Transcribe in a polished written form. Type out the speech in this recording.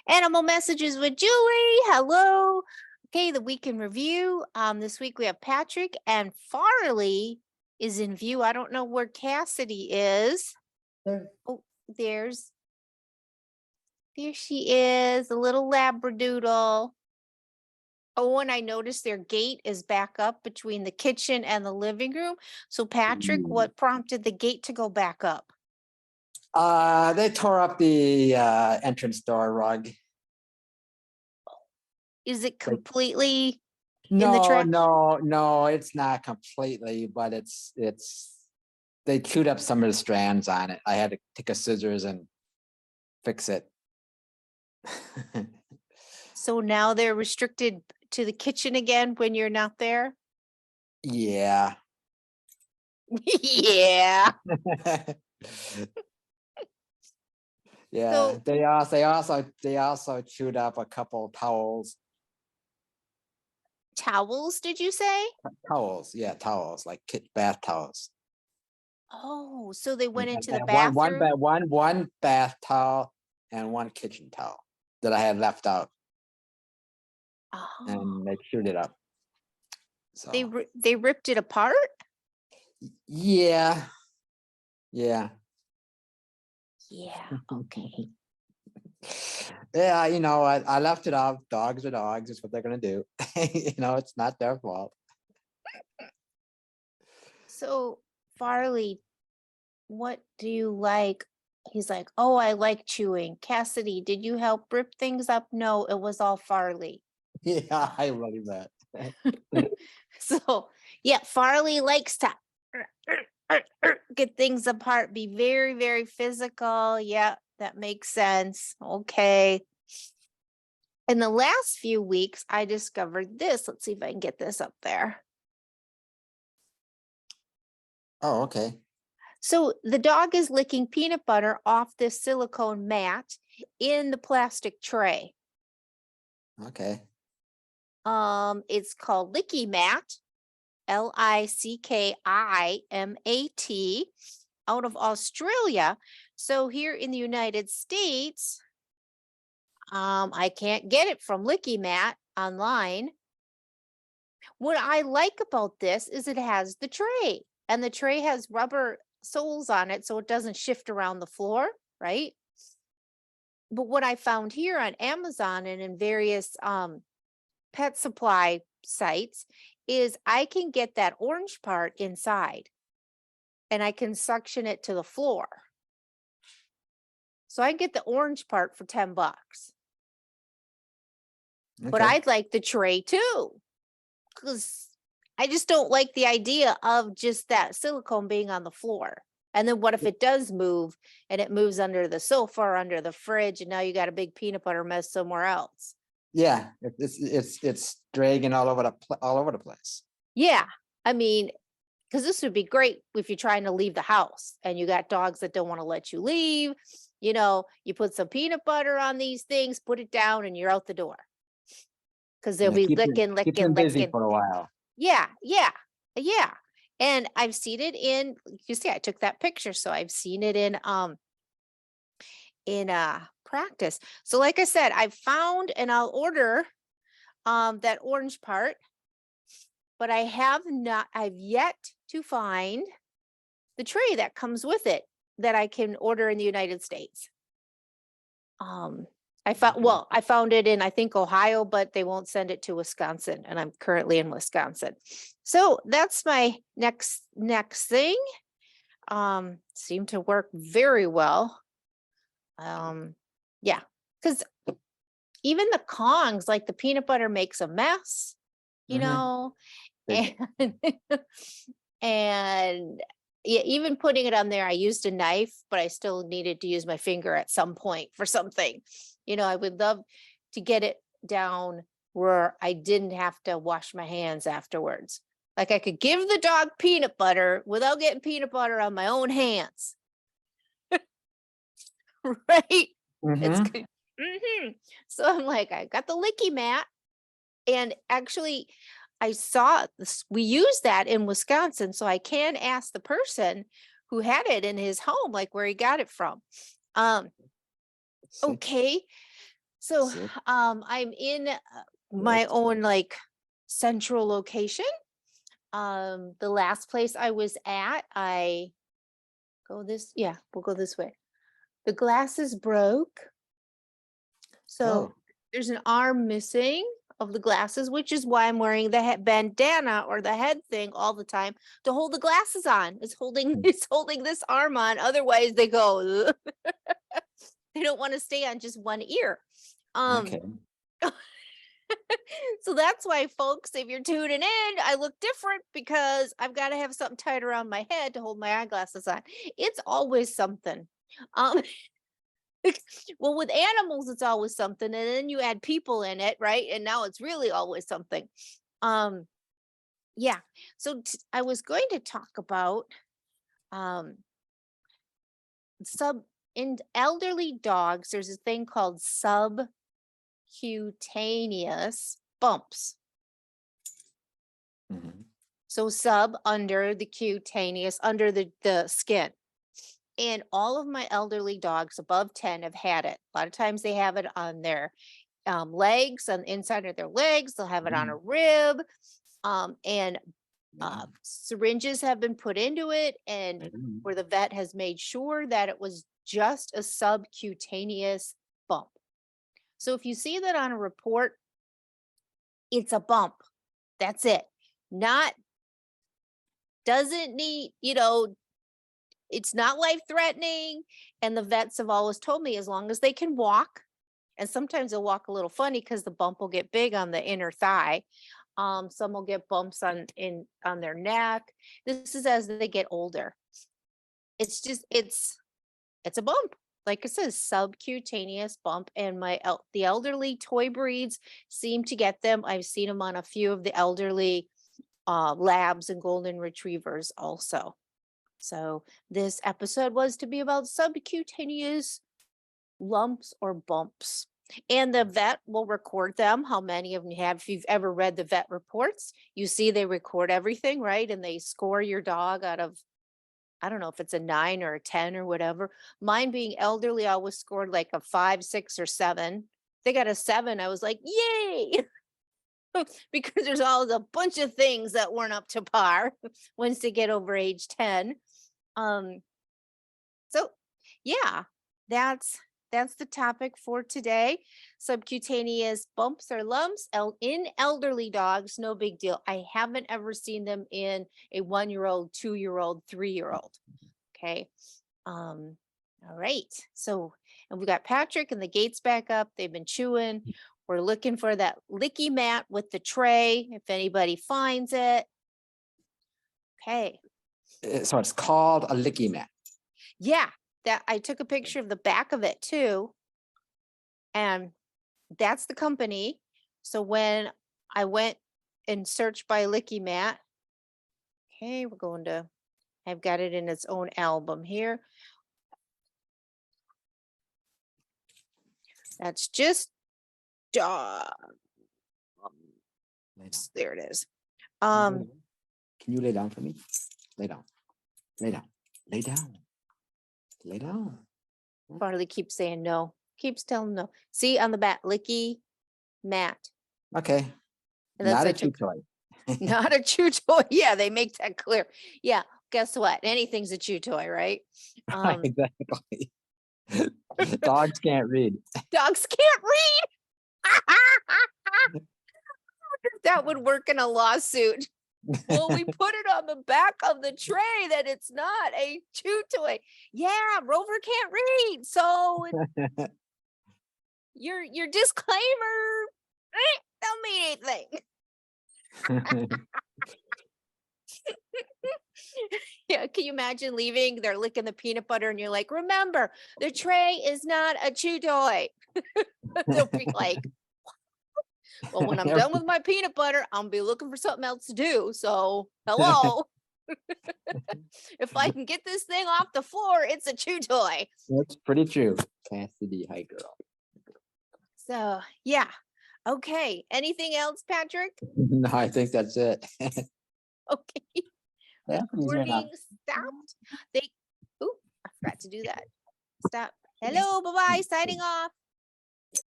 Animal Messages with Julie. Hello. Okay, the week in review. This week we have Patrick and Farley is in view. I don't know where Cassidy is. There. Oh, there she is, a little Labradoodle. Oh, and I noticed their gate is back up between the kitchen and the living room. So, Patrick, what prompted the gate to go back up? They tore up the entrance door rug. Is it completely in the No, trash? no, it's not completely, but it's they chewed up some of the strands on it. I had to take a scissors and fix it. So now they're restricted to the kitchen again when you're not there? Yeah. Yeah. Yeah. So They also chewed up a couple of towels. towels, did you say? Towels, yeah, towels, like bath towels. Oh, so they went into the And bathroom? one bath towel and one kitchen towel that I had left out, Oh, and they chewed it up. So they ripped it apart? yeah. Yeah, okay. Yeah, I left it out. Dogs are dogs. It's what they're gonna do. It's not their fault. So Farley, what do you like? He's like, oh, I like chewing. Cassidy, did you help rip things up? No, it was all Farley. Yeah, I really bet. So yeah, Farley likes to get things apart, be very, very physical. Yeah, that makes sense. Okay. In the last few weeks, I discovered this. Let's see if I can get this up there. Oh, okay. So the dog is licking peanut butter off this silicone mat in the plastic tray. Okay. It's called Licky Mat, Lickimat, out of Australia. So here in the United States, I can't get it from Licky Mat online. What I like about this is it has the tray, and the tray has rubber soles on it so it doesn't shift around the floor, right? But what I found here on Amazon and in various pet supply sites is I can get that orange part inside and I can suction it to the floor. So I get the orange part for $10. But Okay. I'd like the tray too, because I just don't like the idea of just that silicone being on the floor. And then what if it does move and it moves under the sofa or under the fridge, and now you got a big peanut butter mess somewhere else? Yeah, it's dragging all over the place. Yeah, I mean, because this would be great if you're trying to leave the house and you got dogs that don't want to let you leave. You put some peanut butter on these things, put it down, and you're out the door. Because they'll be licking, Keep them busy licking. for a while. Yeah. And I've seen it in, you see, I took that picture, so I've seen it in practice. So like I said, I've found, and I'll order that orange part, but I've yet to find the tray that comes with it that I can order in the United States. I found it in, I think, Ohio, but they won't send it to Wisconsin, and I'm currently in Wisconsin. So that's my next thing. Seemed to work very well. Yeah, because even the Kongs, like the peanut butter makes a mess, and and yeah, even putting it on there, I used a knife, but I still needed to use my finger at some point for something. I would love to get it down where I didn't have to wash my hands afterwards. Like I could give the dog peanut butter without getting peanut butter on my own hands. Right? It's good. So I'm like, I got the Licky Mat. And actually, I saw this, we use that in Wisconsin. So I can ask the person who had it in his home, like where he got it from. Okay. So, Sick. I'm in my own like central location. The last place I was at, I go this, yeah, we'll go this way. The glasses broke. So Oh, there's an arm missing of the glasses, which is why I'm wearing the bandana or the head thing all the time to hold the glasses on. It's holding mm, it's holding this arm on. Otherwise, they go. They don't want to stay on just one ear. okay. So that's why, folks, if you're tuning in, I look different because I've got to have something tied around my head to hold my eyeglasses on. It's always something. Um, well, with animals, it's always something, and then you add people in it, right? And now it's really always something. Um, yeah. So I was going to talk about um sub in elderly dogs. There's a thing called subcutaneous bumps. Mhm. So sub under the cutaneous, under the skin. And all of my elderly dogs above 10 have had it. A lot of times they have it on their legs, on the inside of their legs. They'll have it on a Mm, rib. And yeah. syringes have been put into it. And Mm, where the vet has made sure that it was just a subcutaneous bump. So if you see that on a report, it's a bump. That's it. Not doesn't need, it's not life threatening. And the vets have always told me as long as they can walk, and sometimes they'll walk a little funny because the bump will get big on the inner thigh. Some will get bumps on their neck. This is as they get older. It's just it's a bump. Like it says, subcutaneous bump. And the elderly toy breeds seem to get them. I've seen them on a few of the elderly labs and golden retrievers also. So this episode was to be about subcutaneous lumps or bumps. And the vet will record them, how many of them you have. If you've ever read the vet reports, you see they record everything, right? And they score your dog out of, I don't know if it's a 9 or a 10 or whatever. Mine being elderly, I was scored like a 5, 6, or 7. They got a 7. I was like, yay! Because there's always a bunch of things that weren't up to par once they get over age 10. Um, so yeah, that's that's the topic for today. Subcutaneous bumps or lumps in elderly dogs, no big deal. I haven't ever seen them in a 1-year-old, 2-year-old, 3-year-old. Okay. All right. So, and we got Patrick and the gates back up. They've been chewing. We're looking for that licky mat with the tray. If anybody finds it. Okay. So it's called a licky mat. Yeah, that I took a picture of the back of it too. And that's the company. So when I went and searched by Licky Mat, okay, I've got it in its own album here. That's just dog. Lay down. There it is. Can you lay down for me? Lay down. Lay down. Lay down. Lay down. Farley keeps saying no. Keeps telling no. See on the back, Licky Mat. Okay. And that's Not I a chew took toy. not a chew toy. Yeah, they make that clear. Yeah, guess what? Anything's a chew toy, right? Exactly. Dogs can't read. Dogs can't read. That would work in a lawsuit. Well, we put it on the back of the tray that it's not a chew toy. Yeah, Rover can't read. So your disclaimer don't mean anything. Yeah, can you imagine leaving? They're licking the peanut butter, and you're like, remember, the tray is not a chew toy. They'll be like, well, when I'm done with my peanut butter, I'm gonna be looking for something else to do. So hello. If I can get this thing off the floor, it's a chew toy. That's pretty true. Cassidy, hi girl. So yeah. Okay. Anything else, Patrick? No, I think that's it. Okay. Yeah, he's here now. Recording stopped. They I forgot to do that. Stop. Hello, bye-bye. Signing off.